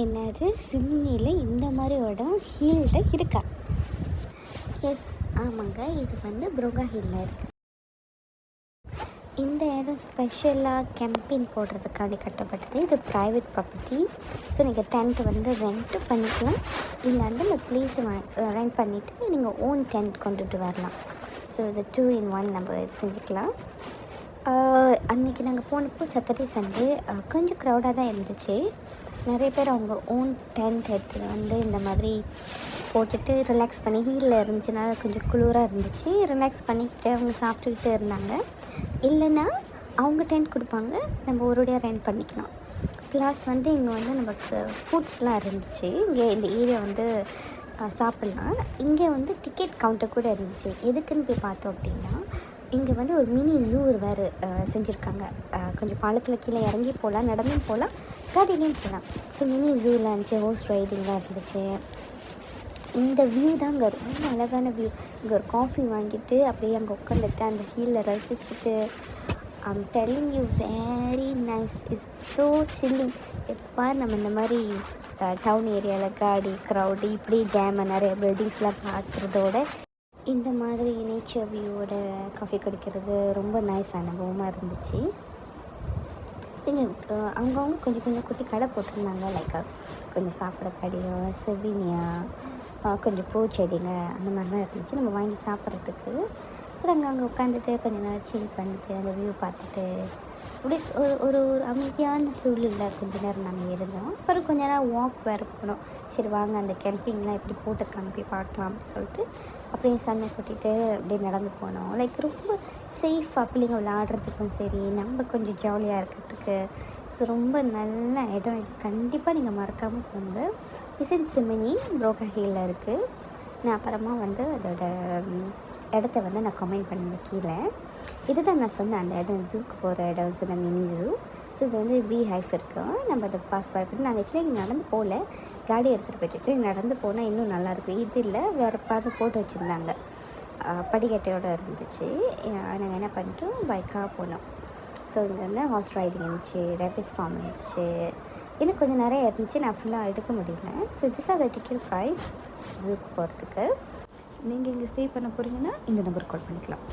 என்னது சிம்னியில் இந்த மாதிரி இடம் ஹில்லில் இருக்கா? எஸ், ஆமாங்க. இது வந்து புரோகா ஹில்லில் இருக்குது. இந்த இடம் ஸ்பெஷலாக கேம்பிங் போடுறதுக்காண்டி கட்டப்பட்டது. இது ப்ரைவேட் ப்ராப்பர்ட்டி. ஸோ நீங்கள் டென்ட் வந்து ரெண்ட்டு பண்ணிக்கலாம். இல்லை வந்து இந்த ப்ளேஸை ரெண்ட் பண்ணிவிட்டு நீங்கள் ஓன் டென்ட் கொண்டுட்டு வரலாம். ஸோ இது 2 in 1 நம்ம இது செஞ்சுக்கலாம். அன்றைக்கி நாங்கள் போனப்போ சாட்டர்டே சண்டே கொஞ்சம் க்ரௌடாக தான் இருந்துச்சு. நிறைய பேர் அவங்க ஓன் டென்ட் எடுத்துகிட்டு வந்து இந்த மாதிரி போட்டுட்டு ரிலாக்ஸ் பண்ணி ஹீலில் இருந்துச்சுனால கொஞ்சம் குளிராக இருந்துச்சு. ரிலாக்ஸ் பண்ணிக்கிட்டு அவங்க சாப்பிட்டுக்கிட்டு இருந்தாங்க. இல்லைன்னா அவங்க டென்ட் கொடுப்பாங்க, நம்ம ஒருடையாக ரெண்ட் பண்ணிக்கலாம். ப்ளஸ் வந்து இங்கே வந்து நமக்கு ஃபுட்ஸ்லாம் இருந்துச்சு. இங்கே இந்த ஏரியா வந்து சாப்பிட்லாம். இங்கே வந்து டிக்கெட் கவுண்டர் கூட இருந்துச்சு. எதுக்குன்னு போய் பார்த்தோம் அப்படின்னா, இங்கே வந்து ஒரு மினி ஜூ வேறு செஞ்சுருக்காங்க. கொஞ்சம் பாலத்தில் கீழே இறங்கி போகலாம், நடந்தும் போகலாம், காடிலையும் போகலாம். ஸோ மினி ஜூவில் இருந்துச்சு, ஹோர்ஸ் ரைடிங்லாம் இருந்துச்சு. இந்த வியூ தாங்க ரொம்ப அழகான வியூ. இங்கே ஒரு காஃபி வாங்கிட்டு அப்படியே அங்கே உட்காந்துட்டு அந்த ஹீலில் ரசிச்சுட்டு, I'm telling you very nice. It's so chilling. எப்போ நம்ம இந்த மாதிரி டவுன் ஏரியாவில் காடி க்ரௌடு இப்படி ஜாம நிறைய பில்டிங்ஸ்லாம் பார்க்குறதோட இந்த மாதிரி நேச்சர் வியூவோட காஃபி குடிக்கிறது ரொம்ப நைஸ் அனுபவமாக இருந்துச்சு. சரி, அவங்கவுங்க கொஞ்சம் கொஞ்சம் குட்டி கடை போட்டிருந்தாங்க. லைக் கொஞ்சம் சாப்பிட கடையோ, செவினியா, கொஞ்சம் பூச்செடிங்க அந்த மாதிரிலாம் இருந்துச்சு நம்ம வாங்கி சாப்பிட்றதுக்கு. சரி, அங்கே உட்காந்துட்டு கொஞ்சம் நேரம் சில் பண்ணிட்டு அந்த வியூ பார்த்துட்டு அப்படியே ஒரு ஒரு ஒரு அமைதியான சூழ்நிலை கொஞ்ச நேரம் நாங்கள் இருந்தோம். அப்புறம் கொஞ்ச நேரம் வாக் வேறு போனோம். சரி வாங்க அந்த கேம்பிங்லாம் எப்படி போட்டிருக்காங்க போய் பார்க்கலாம் அப்படின்னு சொல்லிட்டு அப்படியே சண்டை கூட்டிகிட்டு அப்படியே நடந்து போனோம். லைக் ரொம்ப சேஃபாக பிள்ளைங்க விளையாடுறதுக்கும் சரி, நம்ம கொஞ்சம் ஜாலியாக இருக்கிறதுக்கு. ஸோ ரொம்ப நல்ல இடம் இது. கண்டிப்பாக நீங்கள் மறக்காமல் போங்க. விசிட் சிமினி புரோகா ஹில்லில் இருக்குது. நான் அப்புறமா வந்து அதோட இடத்த வந்து நான் கமெண்ட் பண்ணுவேன் கீழே. இதுதான் நான் சொன்னேன் அந்த இடம், ஜூக்கு போகிற இடம் சொன்ன மினி ஜூ. ஸோ இது வந்து பி ஹைஃப் இருக்கும். நம்ம அதை பாஸ் பண்ணி நாங்கள் ஆக்சுவலி இங்கே நடந்து போகல, காடி எடுத்துகிட்டு போயிட்டு நடந்து போனால் இன்னும் நல்லாயிருக்கும். இது இல்லை, வேறு பார்த்து போட்டு வச்சுருந்தாங்க, படிக்கட்டையோடு இருந்துச்சு. நாங்கள் என்ன பண்ணிட்டோம், பைக்காக போனோம். ஸோ இங்கே வந்து ஹார்ஸ் ரைடிங் இருந்துச்சு, ரேபிஸ் ஃபார்ம் இருந்துச்சு, இன்னும் கொஞ்சம் நிறைய இருந்துச்சு. நான் ஃபுல்லாக எடுக்க முடியல. So this are the ticket price ஜூக்கு போகிறதுக்கு. நீங்கள் இங்கே ஸ்டே பண்ண போகிறீங்கன்னா இந்த நம்பருக்கு கால் பண்ணிக்கலாம்.